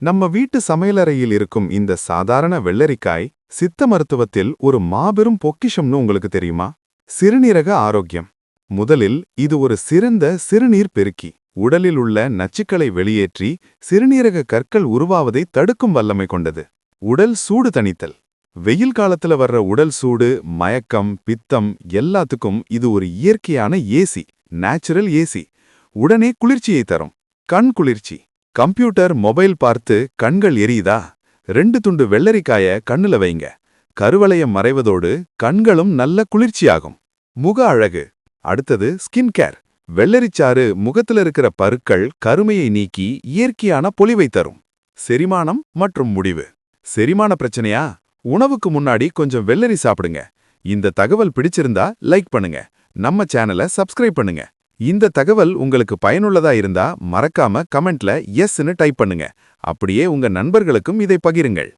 நம்ம வீட்டு சமையலறையில் இருக்கும் இந்த சாதாரண வெள்ளரிக்காய் சித்த மருத்துவத்தில் ஒரு மாபெரும் பொக்கிஷம்னு உங்களுக்கு தெரியுமா? சிறுநீரக ஆரோக்கியம். முதலில் இது ஒரு சிறந்த சிறுநீர் பெருக்கி. உடலில் உள்ள நச்சுக்களை வெளியேற்றி சிறுநீரக கற்கள் உருவாவதை தடுக்கும் வல்லமை கொண்டது. உடல் சூடு தணித்தல். வெயில் காலத்துல வர்ற உடல் சூடு, மயக்கம், பித்தம் எல்லாத்துக்கும் இது ஒரு இயற்கையான ஏசி, நேச்சுரல் ஏசி. உடனே குளிர்ச்சியை தரும். கண் குளிர்ச்சி. கம்ப்யூட்டர், மொபைல் பார்த்து கண்கள் எரியுதா? 2 துண்டு வெள்ளரிக்காய கண்ணுல வைங்க. கருவளையம் மறைவதோடு கண்களும் நல்ல குளிர்ச்சியாகும். முக அழகு. அடுத்தது ஸ்கின் கேர். வெள்ளரிச்சாறு முகத்துல இருக்கிற பருக்கள், கருமையை நீக்கி இயற்கையான பொலிவை தரும். செரிமானம் மற்றும் முடிவு. செரிமான பிரச்சனையா? உணவுக்கு முன்னாடி கொஞ்சம் வெள்ளரி சாப்பிடுங்க. இந்த தகவல் பிடிச்சிருந்தா லைக் பண்ணுங்க. நம்ம சேனலை சப்ஸ்கிரைப் பண்ணுங்க. இந்த தகவல் உங்களுக்கு பயனுள்ளதா இருந்தா மறக்காம கமெண்ட்ல எஸ்ன்னு டைப் பண்ணுங்க. அப்படியே உங்க நண்பர்களுக்கும் இதை பகிருங்கள்.